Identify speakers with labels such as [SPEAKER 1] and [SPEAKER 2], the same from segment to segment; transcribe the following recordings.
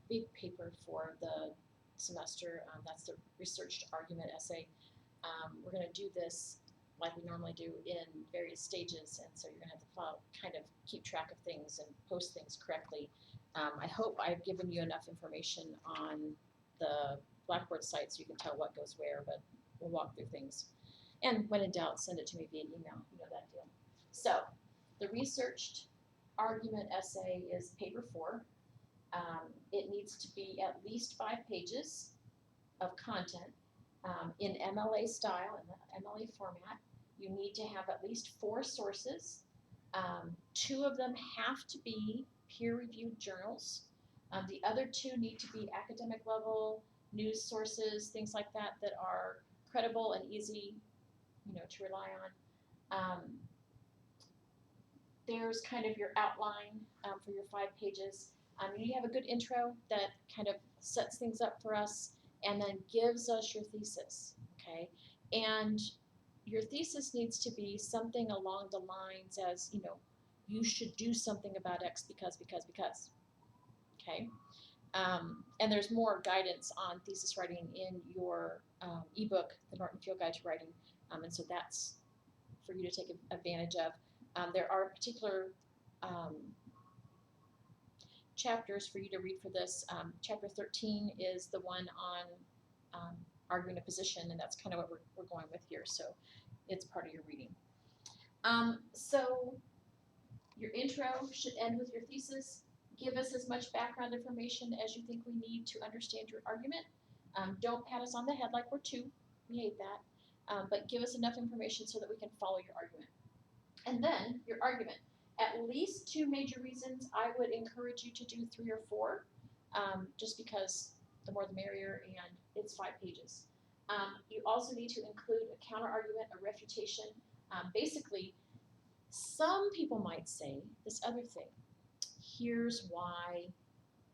[SPEAKER 1] big paper for the semester. That's the researched argument essay. We're going to do this like we normally do in various stages, and so you're going to have to kind of keep track of things and post things correctly. I hope I've given you enough information on the Blackboard site so you can tell what goes where, but we'll walk through things. And when in doubt, send it to me via email. You know that deal. So the researched argument essay is paper 4. It needs to be at least 5 pages of content in MLA style, in the MLA format. You need to have at least 4 sources. 2 of them have to be peer-reviewed journals. The other 2 need to be academic level news sources, things like that, that are credible and easy, to rely on. There's kind of your outline for your 5 pages. You have a good intro that kind of sets things up for us and then gives us your thesis, okay? And your thesis needs to be something along the lines as, you should do something about X because, okay? And there's more guidance on thesis writing in your ebook, The Norton Field Guide to Writing, and so that's for you to take advantage of. There are particular chapters for you to read for this. Chapter 13 is the one on arguing a position, and that's kind of what we're going with here, so it's part of your reading. So your intro should end with your thesis. Give us as much background information as you think we need to understand your argument. Don't pat us on the head like we're 2. We hate that. But give us enough information so that we can follow your argument. And then your argument. At least 2 major reasons. I would encourage you to do 3 or 4, just because the more the merrier, and it's 5 pages. You also need to include a counter-argument, a refutation. Basically, some people might say this other thing. Here's why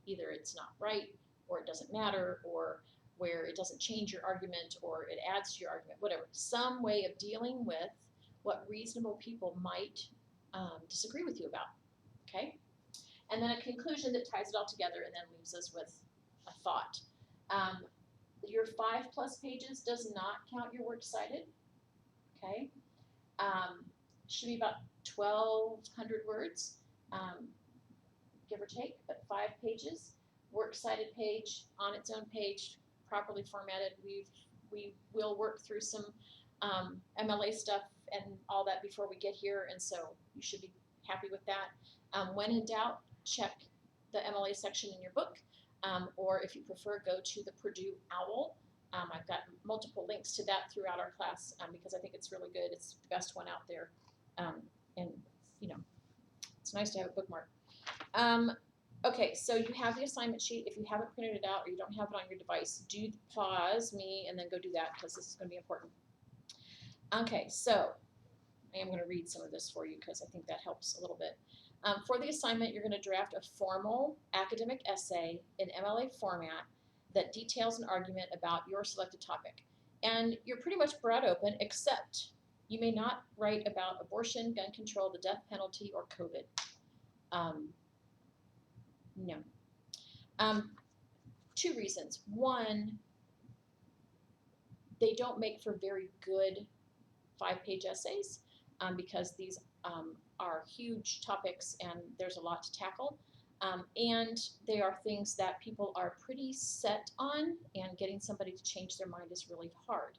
[SPEAKER 1] either it's not right, or it doesn't matter, or where it doesn't change your argument, or it adds to your argument, whatever. Some way of dealing with what reasonable people might disagree with you about, okay? And then a conclusion that ties it all together and then leaves us with a thought. Your 5+ pages does not count your works cited, okay? Should be about 1,200 words, give or take, but 5 pages. Works cited page on its own page, properly formatted. We will work through some MLA stuff and all that before we get here, and so you should be happy with that. When in doubt, check the MLA section in your book, or if you prefer, go to the Purdue OWL. I've got multiple links to that throughout our class because I think it's really good. It's the best one out there, and it's nice to have a bookmark. Okay, so you have the assignment sheet. If you haven't printed it out or you don't have it on your device, do pause me and then go do that because this is going to be important. Okay, so I am going to read some of this for you because I think that helps a little bit. For the assignment, you're going to draft a formal academic essay in MLA format that details an argument about your selected topic. And you're pretty much broad open, except you may not write about abortion, gun control, the death penalty, or COVID. No. 2 reasons. One, they don't make for very good 5-page essays because these are huge topics and there's a lot to tackle. And they are things that people are pretty set on, and getting somebody to change their mind is really hard.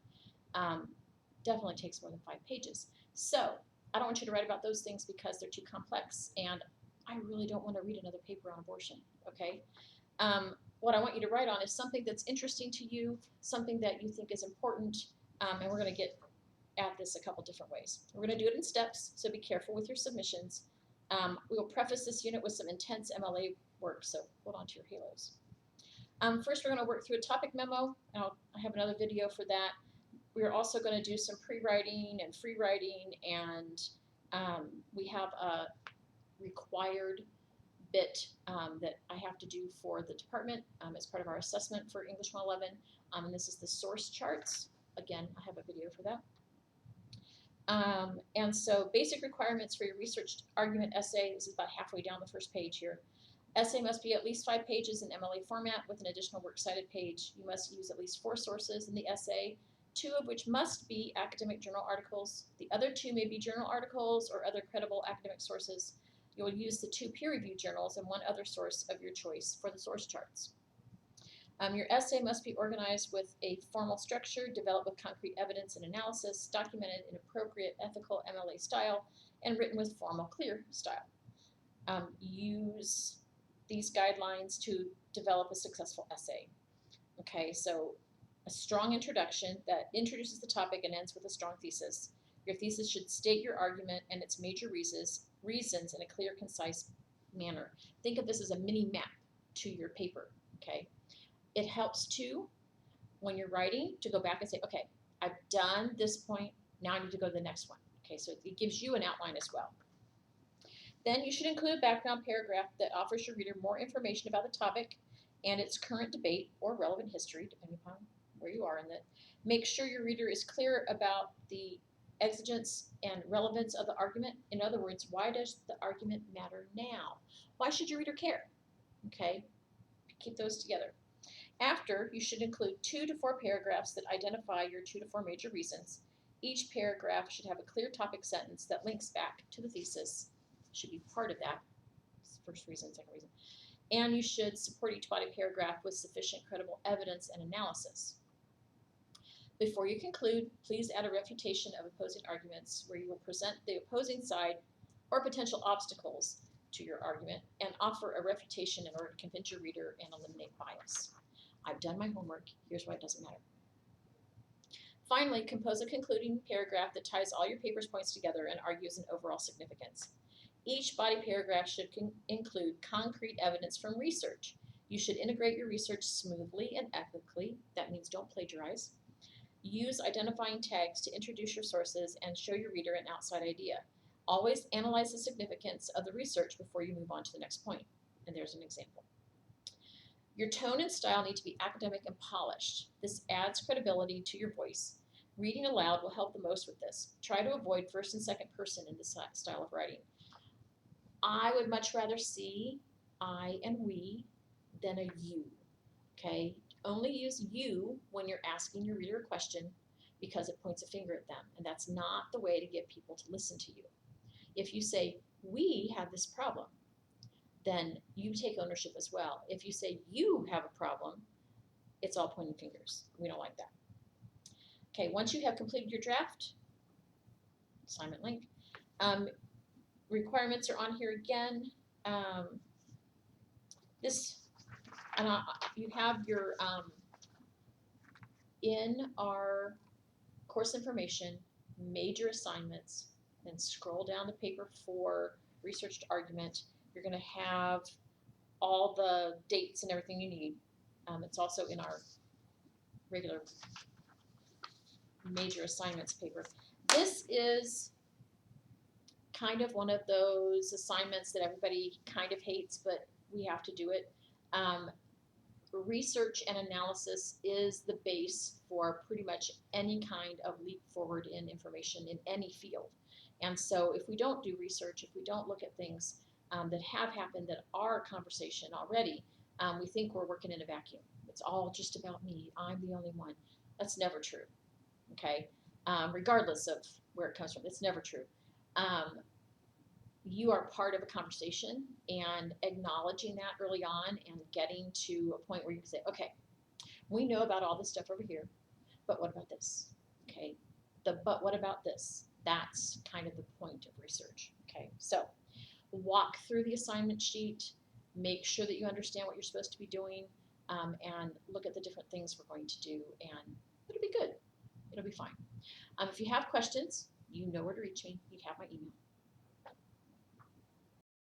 [SPEAKER 1] Definitely takes more than 5 pages. So I don't want you to write about those things because they're too complex, and I really don't want to read another paper on abortion, okay? What I want you to write on is something that's interesting to you, something that you think is important, and we're going to get at this a couple different ways. We're going to do it in steps, so be careful with your submissions. We will preface this unit with some intense MLA work, so hold on to your halos. First, we're going to work through a topic memo. I have another video for that. We're also going to do some pre-writing and free writing, and we have a required bit that I have to do for the department as part of our assessment for English 111, and this is the source charts. Again, I have a video for that. And so basic requirements for your research argument essay, this is about halfway down the first page here. Essay must be at least 5 pages in MLA format with an additional works cited page. You must use at least 4 sources in the essay, 2 of which must be academic journal articles. The other 2 may be journal articles or other credible academic sources. You will use the 2 peer-reviewed journals and 1 other source of your choice for the source charts. Your essay must be organized with a formal structure, developed with concrete evidence and analysis, documented in appropriate ethical MLA style, and written with formal, clear style. Use these guidelines to develop a successful essay. Okay, so a strong introduction that introduces the topic and ends with a strong thesis. Your thesis should state your argument and its major reasons in a clear, concise manner. Think of this as a mini map to your paper, okay? It helps too, when you're writing, to go back and say, okay, I've done this point, now I need to go to the next one. Okay, so it gives you an outline as well. Then you should include a background paragraph that offers your reader more information about the topic and its current debate or relevant history, depending upon where you are in it. Make sure your reader is clear about the exigence and relevance of the argument. In other words, why does the argument matter now? Why should your reader care? Okay, keep those together. After, you should include 2 to 4 paragraphs that identify your 2 to 4 major reasons. Each paragraph should have a clear topic sentence that links back to the thesis. Should be part of that. First reason, second reason. And you should support each body paragraph with sufficient credible evidence and analysis. Before you conclude, please add a refutation of opposing arguments where you will present the opposing side or potential obstacles to your argument and offer a refutation in order to convince your reader and eliminate bias. I've done my homework. Here's why it doesn't matter. Finally, compose a concluding paragraph that ties all your paper's points together and argues an overall significance. Each body paragraph should include concrete evidence from research. You should integrate your research smoothly and ethically. That means don't plagiarize. Use identifying tags to introduce your sources and show your reader an outside idea. Always analyze the significance of the research before you move on to the next point. And there's an example. Your tone and style need to be academic and polished. This adds credibility to your voice. Reading aloud will help the most with this. Try to avoid first and second person in this style of writing. I would much rather see I and we than a you, okay? Only use you when you're asking your reader a question because it points a finger at them, and that's not the way to get people to listen to you. If you say, we have this problem, then you take ownership as well. If you say you have a problem, it's all pointing fingers. We don't like that. Okay, once you have completed your draft, assignment link, requirements are on here again. You have your, in our course information, major assignments, then scroll down to paper 4, researched argument. You're going to have all the dates and everything you need. It's also in our regular major assignments paper. This is kind of one of those assignments that everybody kind of hates, but we have to do it. Research and analysis is the base for pretty much any kind of leap forward in information in any field. And so if we don't do research, if we don't look at things that have happened that are a conversation already, we think we're working in a vacuum. It's all just about me. I'm the only one. That's never true, okay? Regardless of where it comes from, it's never true. You are part of a conversation, and acknowledging that early on and getting to a point where you can say, okay, we know about all this stuff over here, but what about this? Okay, but what about this? That's kind of the point of research. Okay, so walk through the assignment sheet, make sure that you understand what you're supposed to be doing, and look at the different things we're going to do, and it'll be good. It'll be fine. If you have questions, you know where to reach me. You have my email.